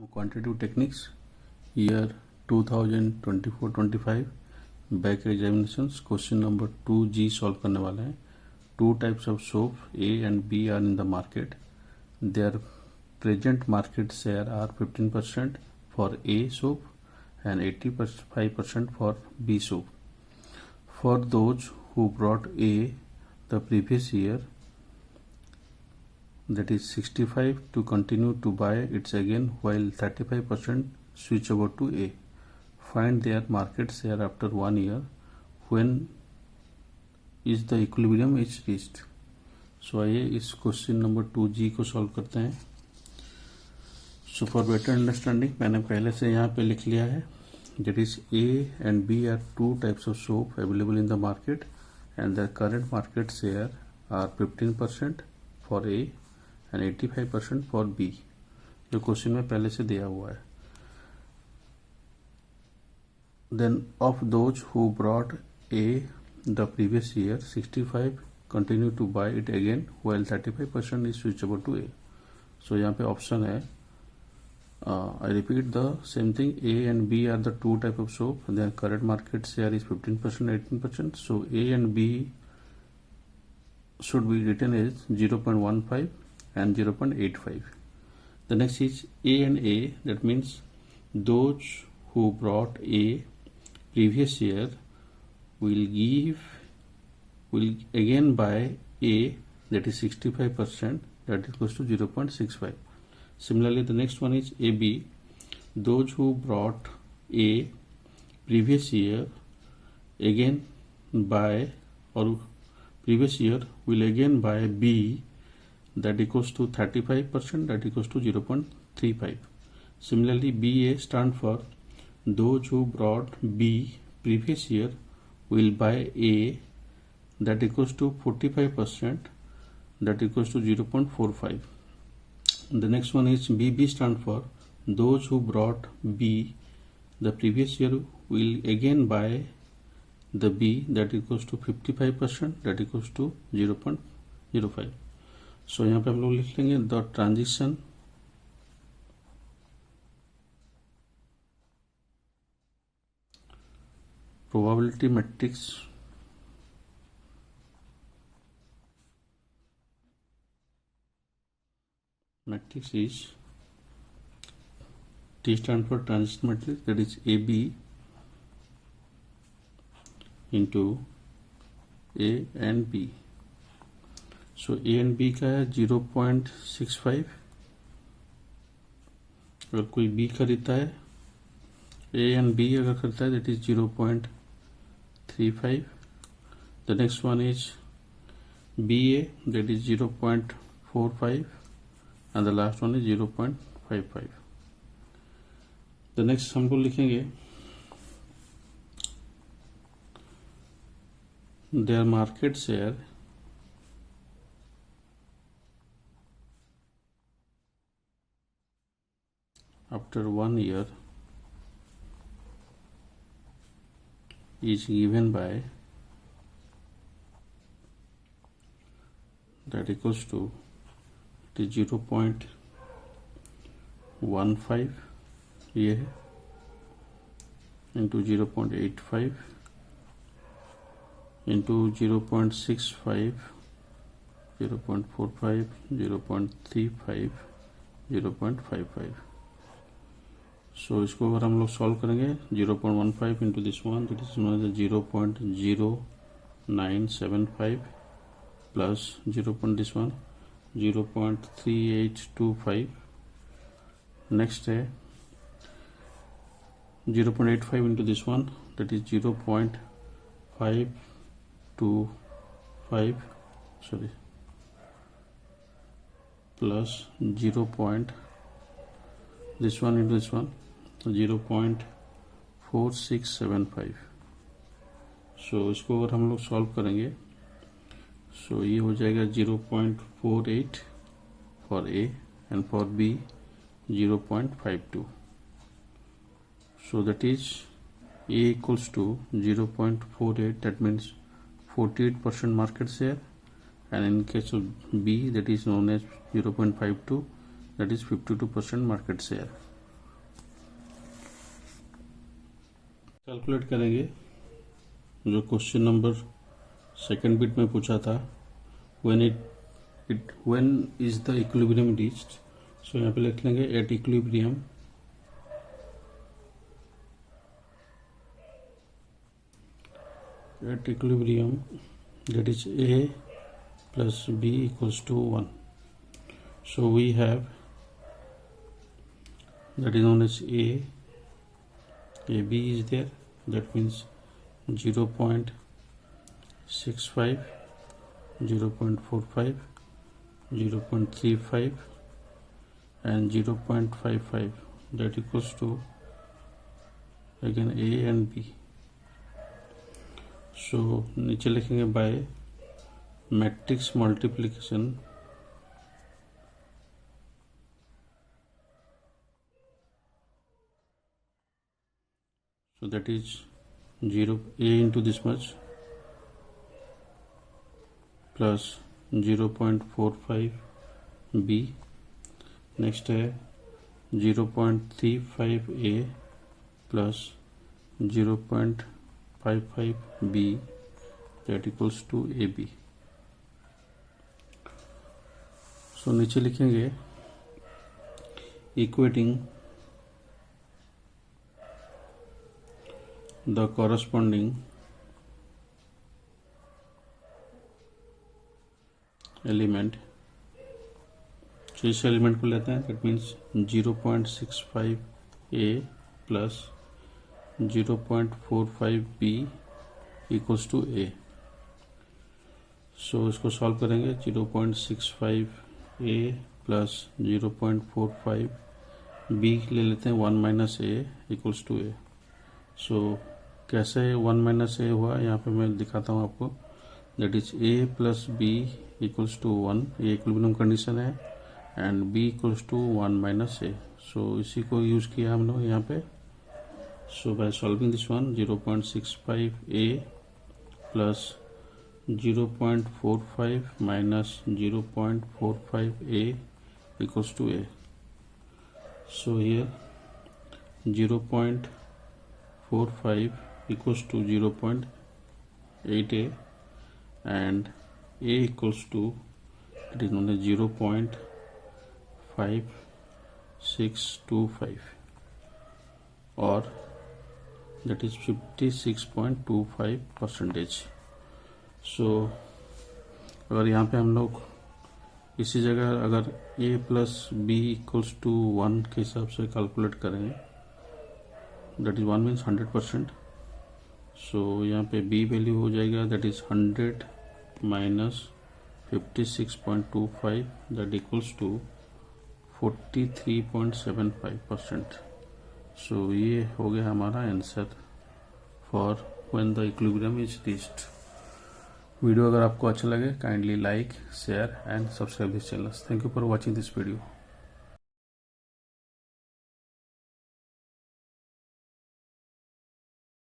Quantitative techniques year 2024-25 back examinations question number 2G solve करने वाले हैं. Two types of soap A and B are in the market. Their present market share are 15% for A soap and 85% for B soap. For those who brought A the previous year, that is 65 to continue to buy it again, while 35% switch over to A. Find their market share after 1 year when is the equilibrium is reached. So आइए इस question number 2G को solve करते हैं. So for better understanding मैंने पहले से यहाँ पे लिख लिया है. That is A and B are two types of soap available in the market and their current market share are 15% for A and 85% for B. जो क्वेश्चन में पहले से दिया हुआ है. Then of those who brought A the previous year, 65 continue to buy it again while 35% is switchable to A. So यहाँ पे option है. I repeat the same thing. A and B are the two type of soap. Their current market share is 15%, 18%. So A and B should be written as 0.15 and 0.85. The next is A and A. That means those who brought A previous year will again buy A, that is 65%, that is equals to 0.65. Similarly, the next one is AB. Those who brought A previous year again buy, or previous year will again buy B, that equals to 35%, that equals to 0.35. Similarly, BA stand for those who brought B previous year will buy A, that equals to 45%, that equals to 0.45. The next one is BB stand for those who brought B the previous year will again buy the B, that equals to 55%, that equals to 0.05. सो यहाँ पे हम लोग लिख लेंगे the transition probability matrix is T stand for transition matrix, that is AB into A and B. So A and B का है 0.65. अगर कोई B खरीदता है, A and B अगर खरीदता है, that is 0.35. The next one is BA, that is 0.45, and the last one is 0.55. The next हम लोग लिखेंगे their market share after 1 year is given by, that equals to, it is 0.15 ये है into 0.85 into 0.65, 0.45, 0.35, 0.55. सो इसको अगर हम लोग solve करेंगे 0.15 into this one, that is 0.0975 plus 0.3825. Next है 0.85 into this one, that is 0.525, sorry, plus 0. this one into this one, 0.4675. सो इसको अगर हम लोग सॉल्व करेंगे, सो ये हो जाएगा 0.48 for A and for B 0.52. So that is A equals to 0.48, that means 48% market share, and in case of B, that is known as 0.52, that is 52% market share. Calculate करेंगे जो क्वेश्चन नंबर सेकंड बिट में पूछा था, when is the equilibrium reached. So यहाँ पे लिख लेंगे at equilibrium that is a plus b equals to 1. So we have that is known as a b is there, that means 0.65, 0.45, 0.35 and 0.55, that equals to again a and b. So नीचे लिखेंगे by matrix multiplication so that is 0 a into this much plus 0.45 b, next है 0.35 a plus 0.55 b, that equals to ab. So नीचे लिखेंगे equating the corresponding element. So इस element को लेते हैं, that means 0.65 a plus 0.45 b equals to a. So इसको solve करेंगे, 0.65 a plus 0.45 b ले लेते हैं, 1 minus a equals to a. So कैसे 1 minus a हुआ, यहाँ पे मैं दिखाता हूँ आपको, that is a plus b equals to 1, ये इक्विलिब्रियम कंडीशन है, and b equals to 1 minus a. So इसी को यूज किया हम लोग यहाँ पे. So by solving this one, 0.65 a plus 0.45 minus 0.45 a equals to a. So here 0.45 equals to 0.8 a and a equals to, it is known as 0.5625 or that is 56.25%. So अगर यहाँ पे हम लोग इसी जगह अगर a plus b equals to 1 के हिसाब से कैलकुलेट करेंगे, that is 1 means 100%. So यहाँ पे b वैल्यू हो जाएगा, that is 100 minus 56.25, that equals to 43.75%. So ये हो गया हमारा answer for when the equilibrium is reached. Video अगर आपको अच्छा लगे, kindly like, share and subscribe this channel. Thank you for watching this video.